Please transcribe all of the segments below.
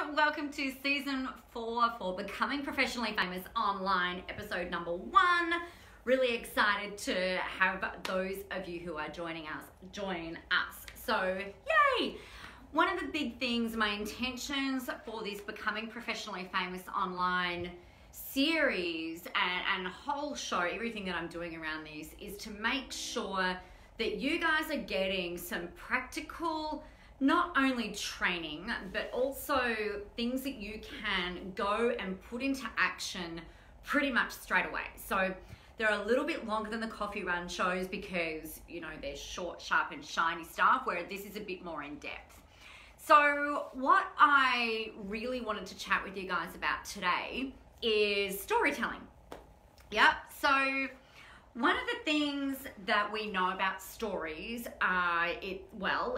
Welcome to season 4 for Becoming Professionally Famous Online, episode number 1. Really excited to have those of you who are join us. So, yay! One of the big things, my intentions for this Becoming Professionally Famous Online series and whole show, everything that I'm doing around this, is to make sure that you guys are getting some practical, not only training, but also things that you can go and put into action pretty much straight away. So they're a little bit longer than the coffee run shows because, you know, they're short, sharp, and shiny stuff, where this is a bit more in depth. So what I really wanted to chat with you guys about today is storytelling. Yep, so one of the things that we know about stories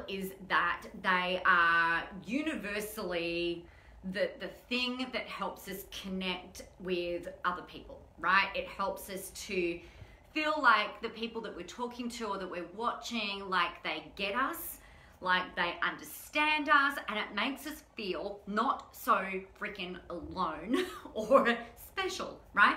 is that they are universally the thing that helps us connect with other people, right? It helps us to feel like the people that we're talking to or that we're watching, like they get us, like they understand us, and it makes us feel not so freaking alone or special, right?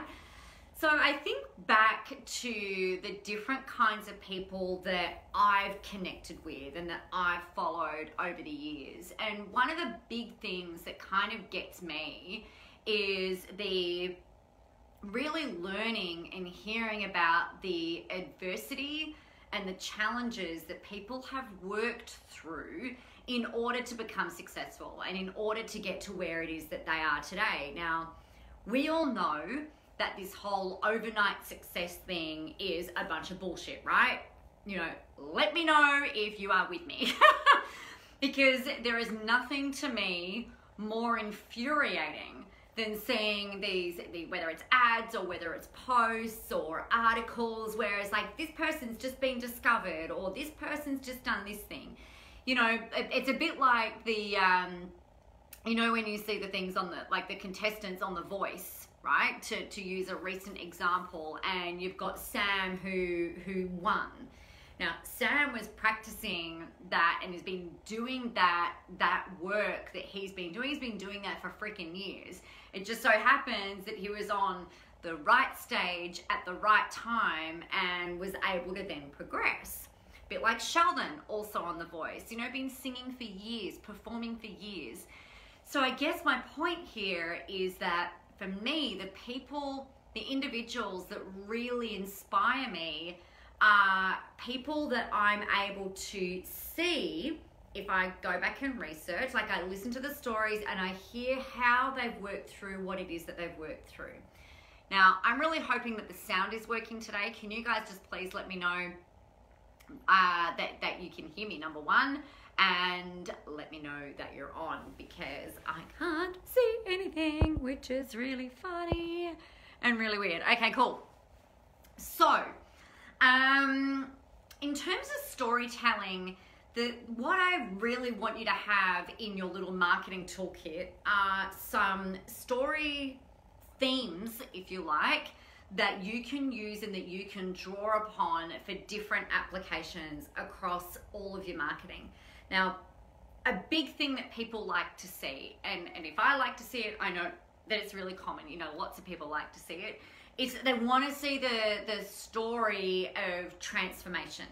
So I think back to the different kinds of people that I've connected with and that I've followed over the years. And one of the big things that kind of gets me is the really learning and hearing about the adversity and the challenges that people have worked through in order to become successful and in order to get to where it is that they are today. Now, we all know that this whole overnight success thing is a bunch of bullshit, right? You know, let me know if you are with me. Because there is nothing to me more infuriating than seeing whether it's ads or whether it's posts or articles where it's like, this person's just been discovered or this person's just done this thing. You know, it's a bit like the, you know, when you see the things on the contestants on The Voice, right? To use a recent example, and you've got Sam who won. Now, Sam was practicing that and has been doing that work that he's been doing. He's been doing that for freaking years. It just so happens that he was on the right stage at the right time and was able to then progress. A bit like Sheldon, also on The Voice, you know, been singing for years, performing for years. So I guess my point here is that for me, the individuals that really inspire me are people that I'm able to see if I go back and research, like I listen to the stories and I hear how they've worked through what it is that they've worked through. Now, I'm really hoping that the sound is working today. Can you guys just please let me know that you can hear me, number one, and let me know that you're on, because I can't see anything, which is really funny and really weird. Okay, cool. So, in terms of storytelling, what I really want you to have in your little marketing toolkit are some story themes, if you like, that you can use and that you can draw upon for different applications across all of your marketing. Now, a big thing that people like to see, and if I like to see it, I know that it's really common, you know, lots of people like to see it, is that they want to see the story of transformation.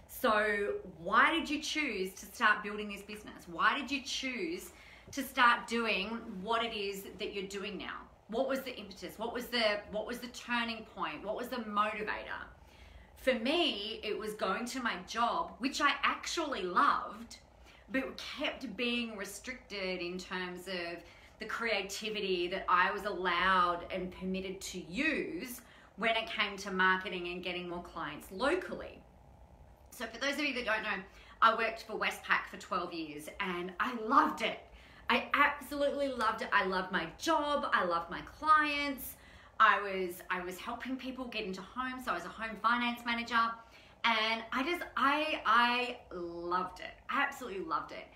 So why did you choose to start building this business? Why did you choose to start doing what it is that you're doing now? What was the impetus? What was the turning point? What was the motivator? For me, it was going to my job, which I actually loved, but kept being restricted in terms of the creativity that I was allowed and permitted to use when it came to marketing and getting more clients locally. So for those of you that don't know, I worked for Westpac for 12 years and I loved it. I absolutely loved it. I loved my job. I loved my clients. I was helping people get into homes, so I was a home finance manager, and I loved it. I absolutely loved it.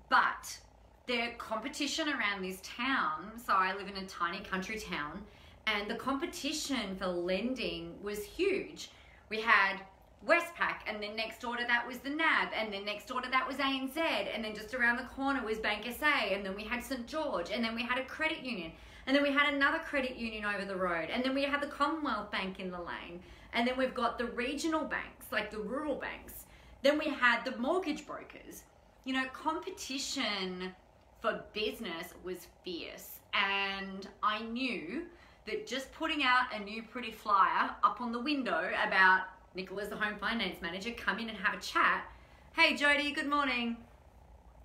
But the competition around this town, so I live in a tiny country town, and the competition for lending was huge. We had Westpac, and then next door to that was the NAB, and then next door to that was ANZ, and then just around the corner was Bank SA, and then we had St. George, and then we had a credit union, and then we had another credit union over the road, and then we had the Commonwealth Bank in the lane, and then we've got the regional banks, like the rural banks. Then we had the mortgage brokers. You know, competition for business was fierce, and I knew that just putting out a new pretty flyer up on the window about Nicola's the home finance manager, come in and have a chat. Hey Jody, good morning.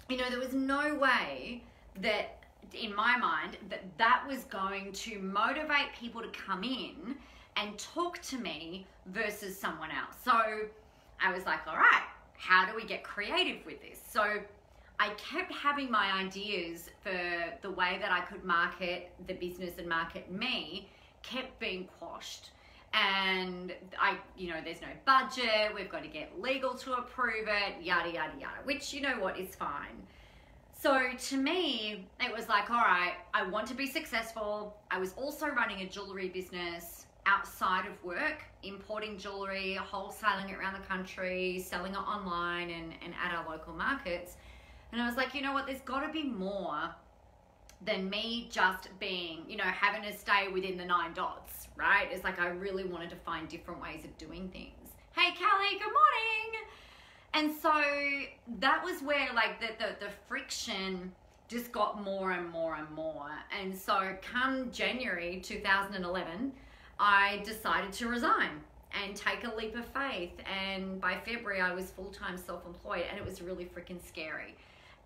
You know, there was no way that, in my mind, that was going to motivate people to come in and talk to me versus someone else. So I was like, all right, how do we get creative with this? So I kept having my ideas for the way that I could market the business and market me, kept being quashed. And there's no budget, we've got to get legal to approve it, yada, yada, yada, which, you know what, is fine. So to me, it was like, all right, I want to be successful. I was also running a jewelry business outside of work, importing jewelry, wholesaling it around the country, selling it online and at our local markets. And I was like, you know what, there's got to be more than me just being, having to stay within the 9 dots, right? It's like I really wanted to find different ways of doing things. Hey, Callie, good morning. And so that was where like the friction just got more and more and more. And so come January 2011, I decided to resign and take a leap of faith. And by February, I was full-time self-employed, and it was really freaking scary.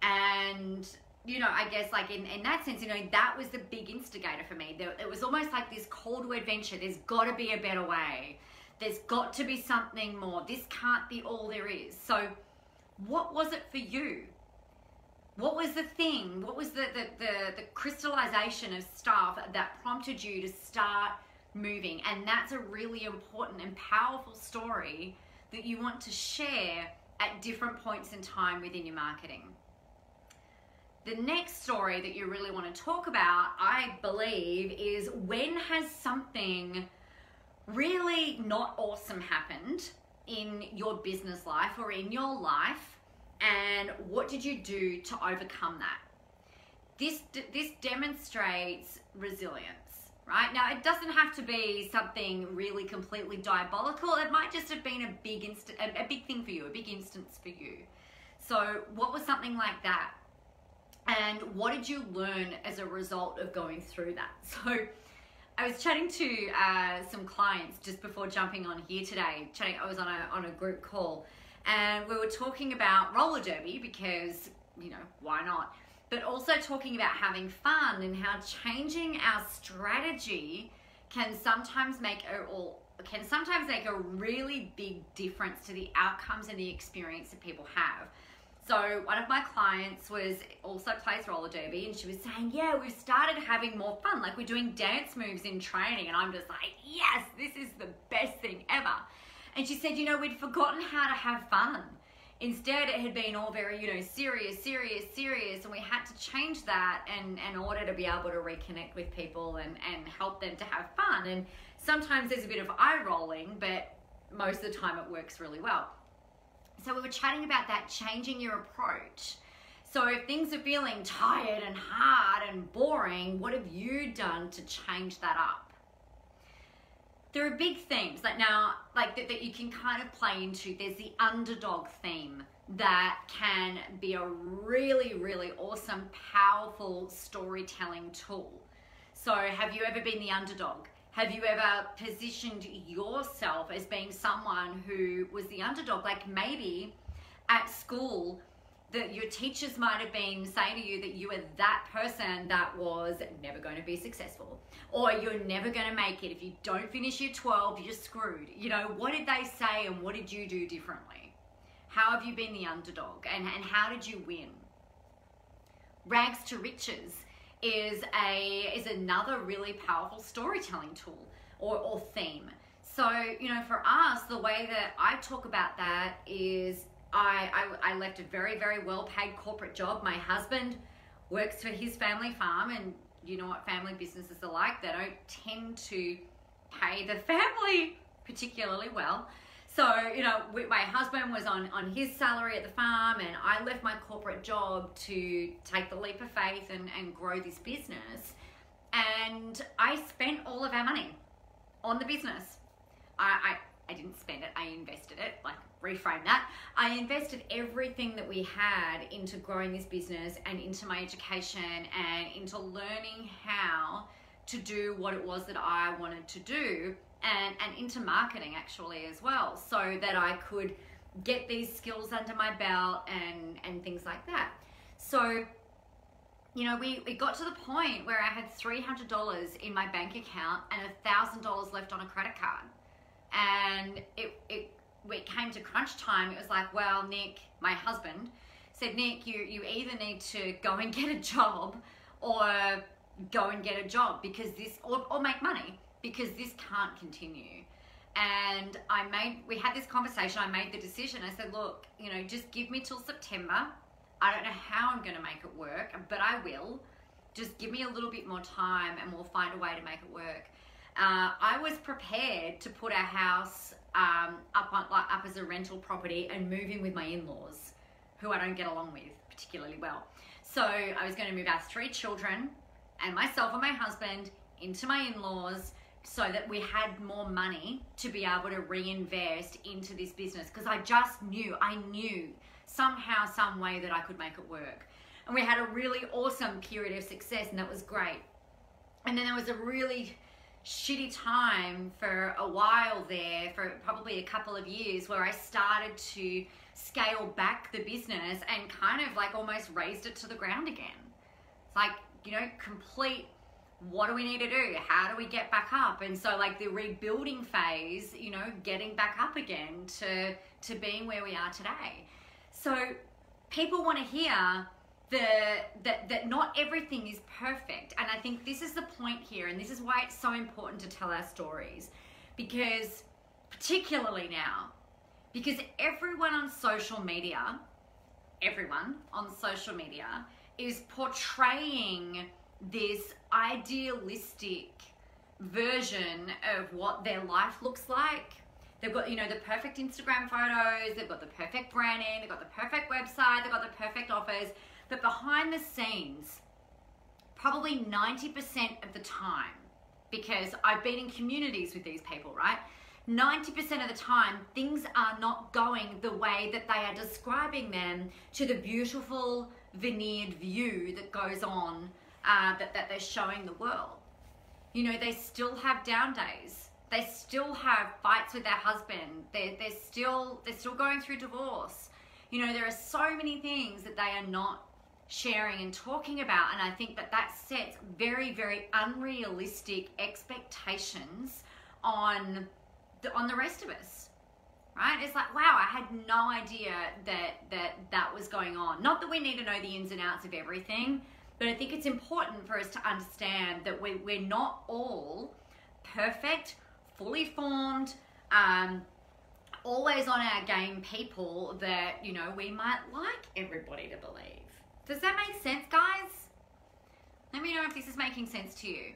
And I guess like in that sense, that was the big instigator for me. It was almost like this call to adventure. There's got to be a better way. There's got to be something more. This can't be all there is. So what was it for you? What was the thing? What was the crystallization of stuff that prompted you to start moving? And that's a really important and powerful story that you want to share at different points in time within your marketing. The next story that you really want to talk about, I believe, is when has something really not awesome happened in your business life or in your life, and what did you do to overcome that? This demonstrates resilience, right? Now, it doesn't have to be something really completely diabolical. It might just have been a big thing for you, a big instance for you. So what was something like that? And what did you learn as a result of going through that? So I was chatting to some clients just before jumping on here today. I was on a group call, and we were talking about roller derby because, why not? But also talking about having fun and how changing our strategy can sometimes make a really big difference to the outcomes and the experience that people have. So one of my clients also plays roller derby, and she was saying, yeah, we've started having more fun. Like, we're doing dance moves in training, and I'm just like, yes, this is the best thing ever. And she said, we'd forgotten how to have fun. Instead, it had been all very, serious, and we had to change that in order to be able to reconnect with people and help them to have fun. And sometimes there's a bit of eye rolling, but most of the time it works really well. So we were chatting about that, changing your approach. So if things are feeling tired and hard and boring, what have you done to change that up? There are big themes that you can kind of play into. There's the underdog theme that can be a really, really awesome, powerful storytelling tool. So have you ever been the underdog? Have you ever positioned yourself as being someone who was the underdog? Like maybe at school, your teachers might have been saying to you that you were that person that was never going to be successful, or you're never going to make it. If you don't finish year 12, you're screwed. What did they say, and what did you do differently? How have you been the underdog, and how did you win? Rags to riches is another really powerful storytelling tool or theme. So, for us, the way that I talk about that is I left a very, very well-paid corporate job. My husband works for his family farm, and you know what family businesses are like. They don't tend to pay the family particularly well. So, you know, my husband was on his salary at the farm, and I left my corporate job to take the leap of faith and grow this business. And I spent all of our money on the business. I didn't spend it, I invested it, like reframe that. I invested everything that we had into growing this business and into my education and into learning how to do what it was that I wanted to do, and into marketing actually as well, so that I could get these skills under my belt and things like that. So, you know, we got to the point where I had $300 in my bank account and $1,000 left on a credit card. And it came to crunch time. It was like, well, Nick, my husband, said, Nick, you either need to go and get a job or go and get a job because this, or make money, because this can't continue. And we had this conversation. I made the decision. I said, look, you know, just give me till September. I don't know how I'm going to make it work, but I will. Just give me a little bit more time and we'll find a way to make it work. I was prepared to put our house up as a rental property and move in with my in-laws, who I don't get along with particularly well. So I was going to move our 3 children and myself and my husband into my in-laws so that we had more money to be able to reinvest into this business, because I knew somehow, some way that I could make it work. And we had a really awesome period of success, and that was great. And then there was a really shitty time for a while there, for probably a couple of years, where I started to scale back the business and kind of like almost razed it to the ground again. It's like, you know, complete, what do we need to do? How do we get back up? And so like the rebuilding phase, you know, getting back up again to being where we are today. So people want to hear that not everything is perfect. And I think this is the point here, and this is why it's so important to tell our stories, because particularly now, because everyone on social media is portraying this idealistic version of what their life looks like. They've got, you know, the perfect Instagram photos, they've got the perfect branding, they've got the perfect website, they've got the perfect offers. But behind the scenes, probably 90% of the time, because I've been in communities with these people, right? 90% of the time, things are not going the way that they are describing them to the beautiful veneered view that goes on, that they're showing the world. You know, they still have down days. They still have fights with their husband. They're still going through divorce. You know, there are so many things that they are not sharing and talking about, and I think that sets very, very unrealistic expectations on the rest of us, right? It's like, wow, I had no idea that was going on. Not that we need to know the ins and outs of everything, but I think it's important for us to understand that we're not all perfect, fully formed, always on our game people that, you know, we might like everybody to believe. Does that make sense, guys? Let me know if this is making sense to you.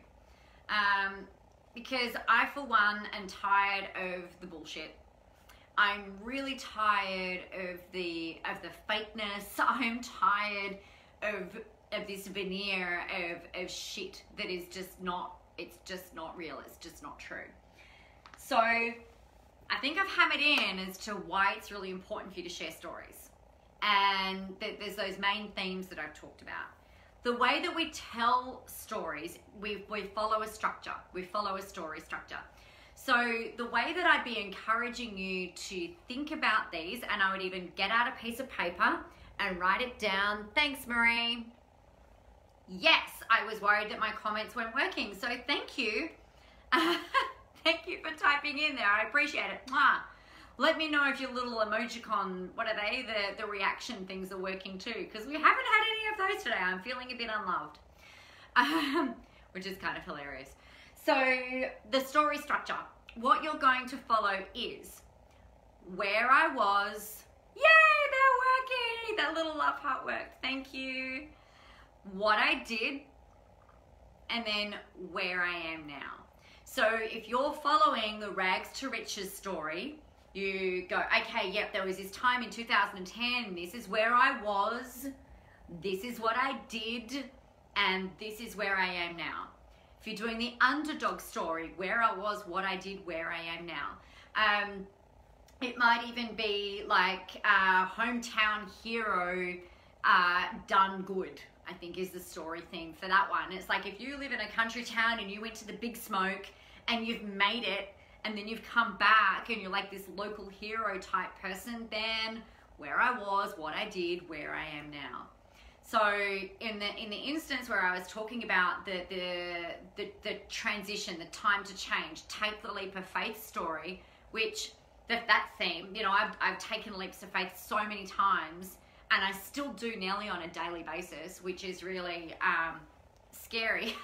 Because I, for one, am tired of the bullshit. I'm really tired of the fakeness. I'm tired of this veneer of shit that is just not, it's just not real. It's just not true. So I think I've hammered in as to why it's really important for you to share stories. And there's those main themes that I've talked about. The way that we tell stories, we follow a structure. We follow a story structure. So the way that I'd be encouraging you to think about these, and I would even get out a piece of paper and write it down. Thanks, Marie. Yes, I was worried that my comments weren't working. So thank you. Thank you for typing in there. I appreciate it. Mwah. Let me know if your little emojicon, what are they? The reaction things are working too, because we haven't had any of those today. I'm feeling a bit unloved, which is kind of hilarious. So the story structure, what you're going to follow is where I was. Yay, they're working. That little love heart worked. Thank you. What I did, and then where I am now. So if you're following the rags to riches story, You go, okay, yep, there was this time in 2010, this is where I was, this is what I did, and this is where I am now. If you're doing the underdog story, where I was, what I did, where I am now. It might even be like hometown hero done good, I think is the story thing for that one. It's like if you live in a country town and you went to the big smoke and you've made it, and then you've come back and you're like this local hero type person, then where I was, what I did, where I am now. So in the instance where I was talking about the transition, the time to change, take the leap of faith story, which that theme, you know, I've taken leaps of faith so many times, and I still do nearly on a daily basis, which is really scary.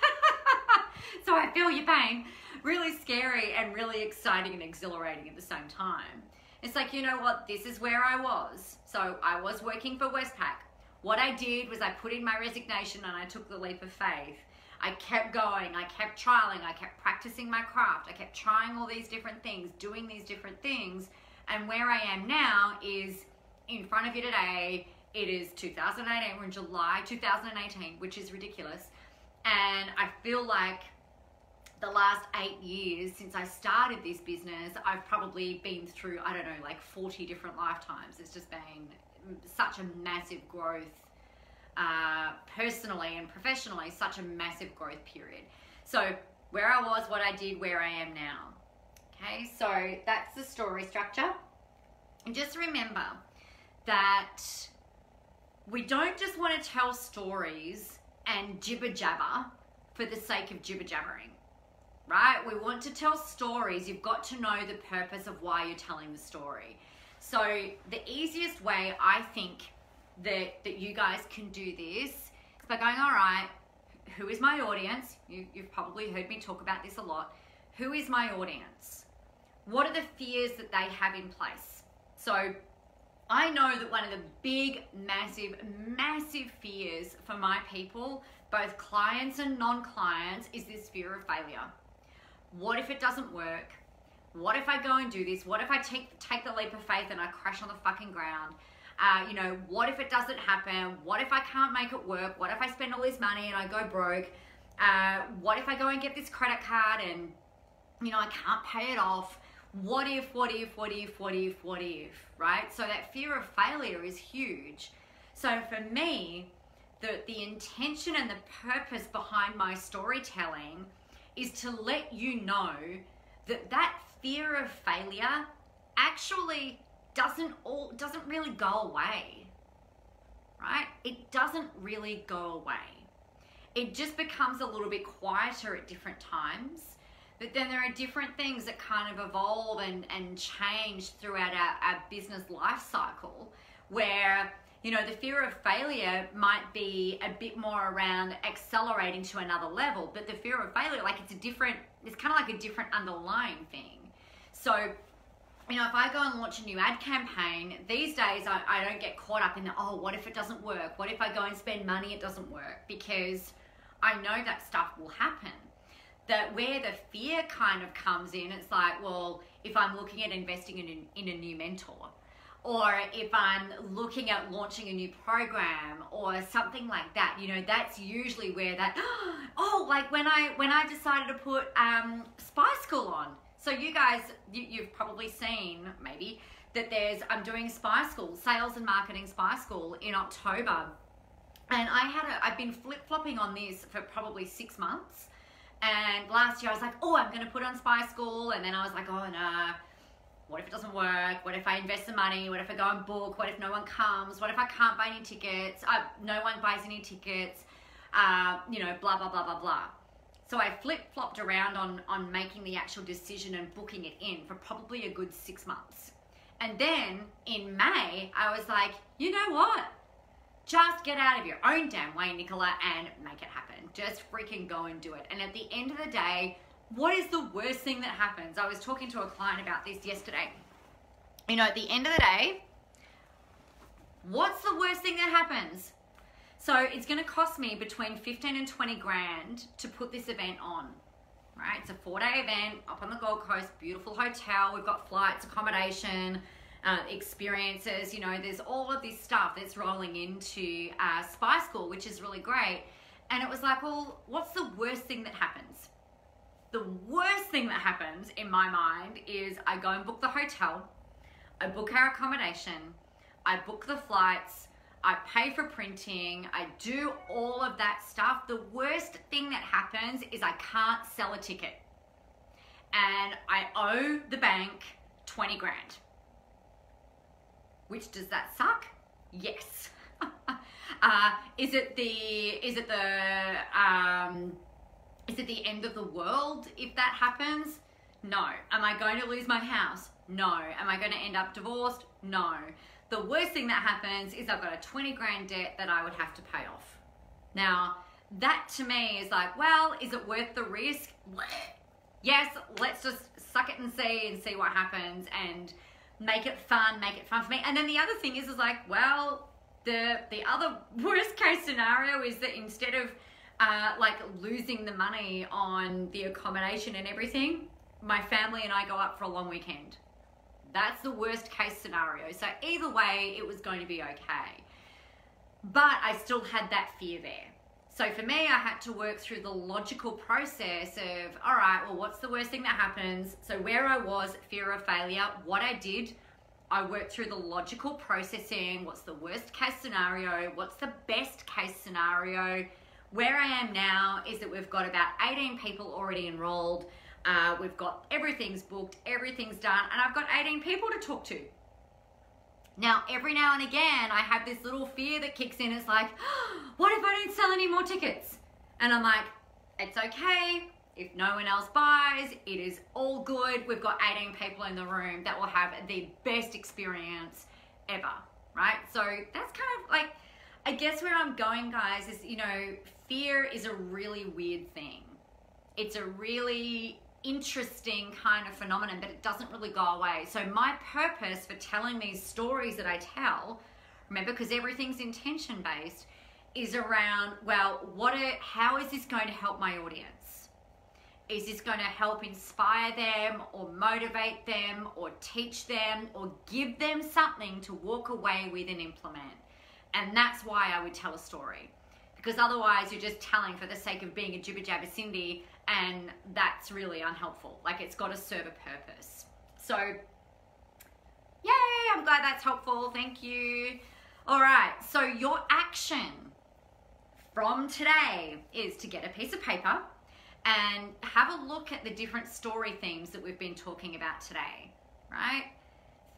So I feel your pain. Really scary and really exciting and exhilarating at the same time. It's like, you know what, this is where I was. So I was working for Westpac. What I did was I put in my resignation and I took the leap of faith. I kept going, I kept trialing, I kept practicing my craft, I kept trying all these different things, doing these different things, and where I am now is in front of you today. It is 2018, we're in July 2018, which is ridiculous, and I feel like the last 8 years since I started this business, I've probably been through, I don't know, like 40 different lifetimes. It's just been such a massive growth, personally and professionally, such a massive growth period. So where I was, what I did, where I am now. Okay, so that's the story structure. And just remember that we don't just want to tell stories and jibber jabber for the sake of jibber jabbering. Right? We want to tell stories. You've got to know the purpose of why you're telling the story. So the easiest way I think that you guys can do this is by going, all right, who is my audience? You've probably heard me talk about this a lot. Who is my audience? What are the fears that they have in place? So I know that one of the big, massive, massive fears for my people, both clients and non-clients, is this fear of failure. What if it doesn't work? What if I go and do this? What if I take the leap of faith and I crash on the fucking ground? You know, what if it doesn't happen? What if I can't make it work? What if I spend all this money and I go broke? What if I go and get this credit card and, you know, I can't pay it off? What if, right? So that fear of failure is huge. So for me, the intention and the purpose behind my storytelling is to let you know that fear of failure actually doesn't really go away, right? It doesn't really go away. It just becomes a little bit quieter at different times, but then there are different things that kind of evolve and change throughout our business life cycle, where, you know, the fear of failure might be a bit more around accelerating to another level, but the fear of failure, like it's kind of like a different underlying thing. So, you know, if I go and launch a new ad campaign, these days I don't get caught up in the, oh, what if it doesn't work? What if I go and spend money, it doesn't work? Because I know that stuff will happen. That where the fear kind of comes in, it's like, well, if I'm looking at investing in a new mentor, or if I'm looking at launching a new program or something like that, you know, that's usually where that, oh, like when I decided to put Spy School on. So you guys, you've probably seen maybe that I'm doing Spy School, Sales and Marketing Spy School in October. And I've been flip-flopping on this for probably 6 months. And last year I was like, oh, I'm going to put on Spy School. And then I was like, oh, no. What if it doesn't work? What if I invest the money? What if I go and book? What if no one comes? What if I can't buy any tickets? No one buys any tickets? You know, blah, blah, blah, blah, blah. So I flip-flopped around on making the actual decision and booking it in for probably a good 6 months. And then in May, I was like, you know what? Just get out of your own damn way, Nicola, and make it happen. Just freaking go and do it. And at the end of the day, what is the worst thing that happens? I was talking to a client about this yesterday. You know, at the end of the day, what's the worst thing that happens? So it's going to cost me between 15 and 20 grand to put this event on. right? It's a 4-day event up on the Gold Coast, beautiful hotel. We've got flights, accommodation, experiences, you know, there's all of this stuff that's rolling into Spy School, which is really great. And it was like, well, what's the worst thing that happens? The worst thing that happens in my mind is I go and book the hotel, I book our accommodation, I book the flights, I pay for printing, I do all of that stuff. The worst thing that happens is I can't sell a ticket. And I owe the bank 20 grand. Which, does that suck? Yes. Is it the end of the world if that happens? No. Am I going to lose my house? No. Am I going to end up divorced? No. The worst thing that happens is I've got a 20 grand debt that I would have to pay off. Now, that to me is like, well, is it worth the risk? Yes, let's just suck it and see what happens and make it fun for me. And then the other thing is like, well, the other worst case scenario is that instead of like losing the money on the accommodation and everything, my family and I go up for a long weekend. That's the worst case scenario. So either way, it was going to be okay. But I still had that fear there. So for me, I had to work through the logical process of, all right, well, what's the worst thing that happens? So where I was, fear of failure, what I did, I worked through the logical processing. What's the worst case scenario? What's the best case scenario? Where I am now is that we've got about 18 people already enrolled. We've got everything's booked, everything's done, and I've got 18 people to talk to. Now, every now and again, I have this little fear that kicks in. It's like, oh, what if I don't sell any more tickets? And I'm like, it's okay. If no one else buys, it is all good. We've got 18 people in the room that will have the best experience ever, right? So that's kind of like, I guess where I'm going, guys, is, you know, fear is a really weird thing. It's a really interesting kind of phenomenon, but it doesn't really go away. So my purpose for telling these stories that I tell, remember, because everything's intention based, is around, well, how is this going to help my audience? Is this going to help inspire them or motivate them or teach them or give them something to walk away with and implement? And that's why I would tell a story. Because otherwise you're just telling for the sake of being a jibber jabber Cindy, and that's really unhelpful. Like, it's got to serve a purpose. So, yay, I'm glad that's helpful. Thank you. All right, so your action from today is to get a piece of paper and have a look at the different story themes that we've been talking about today, right?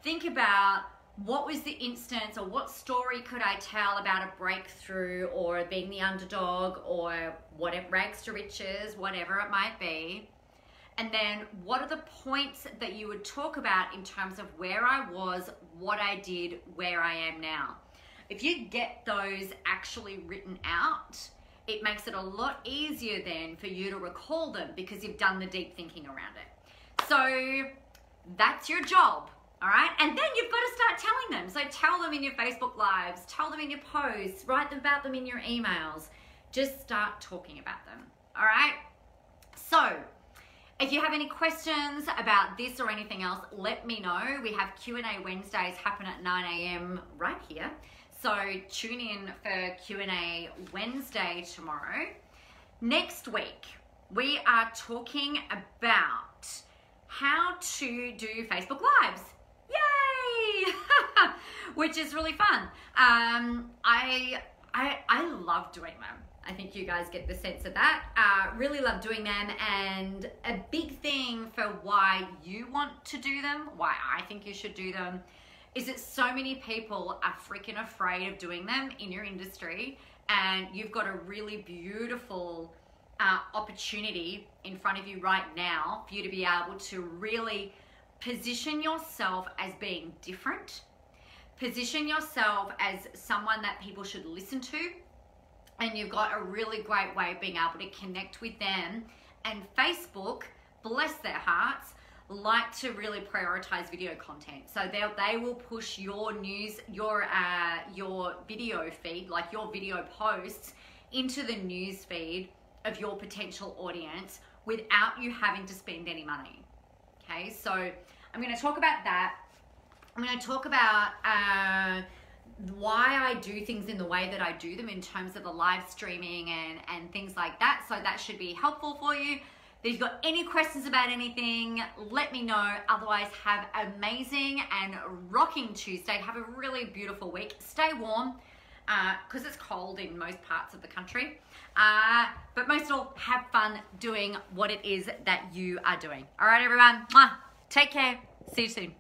Think about, what was the instance, or what story could I tell about a breakthrough or being the underdog or whatever, rags to riches, whatever it might be. And then what are the points that you would talk about in terms of where I was, what I did, where I am now. If you get those actually written out, it makes it a lot easier then for you to recall them because you've done the deep thinking around it. So that's your job. All right, and then you've got to start telling them. So tell them in your Facebook Lives, tell them in your posts, write about them in your emails. Just start talking about them, all right? So if you have any questions about this or anything else, let me know. We have Q&A Wednesdays happen at 9 a.m. right here. So tune in for Q&A Wednesday tomorrow. Next week, we are talking about how to do Facebook Lives. Yay! Which is really fun. I love doing them. I think you guys get the sense of that. Really love doing them, and a big thing for why you want to do them, why I think you should do them, is that so many people are freaking afraid of doing them in your industry, and you've got a really beautiful opportunity in front of you right now for you to be able to really position yourself as being different, position yourself as someone that people should listen to, and you've got a really great way of being able to connect with them. And Facebook, bless their hearts, like to really prioritize video content. So they will push your news, your video feed, like your video posts, into the news feed of your potential audience without you having to spend any money. Okay, so I'm going to talk about that. I'm going to talk about why I do things in the way that I do them in terms of the live streaming and things like that. So that should be helpful for you. If you've got any questions about anything, let me know. Otherwise, have an amazing and rocking Tuesday. Have a really beautiful week. Stay warm because it's cold in most parts of the country. But most of all, have fun doing what it is that you are doing. All right, everyone. Take care. See you soon.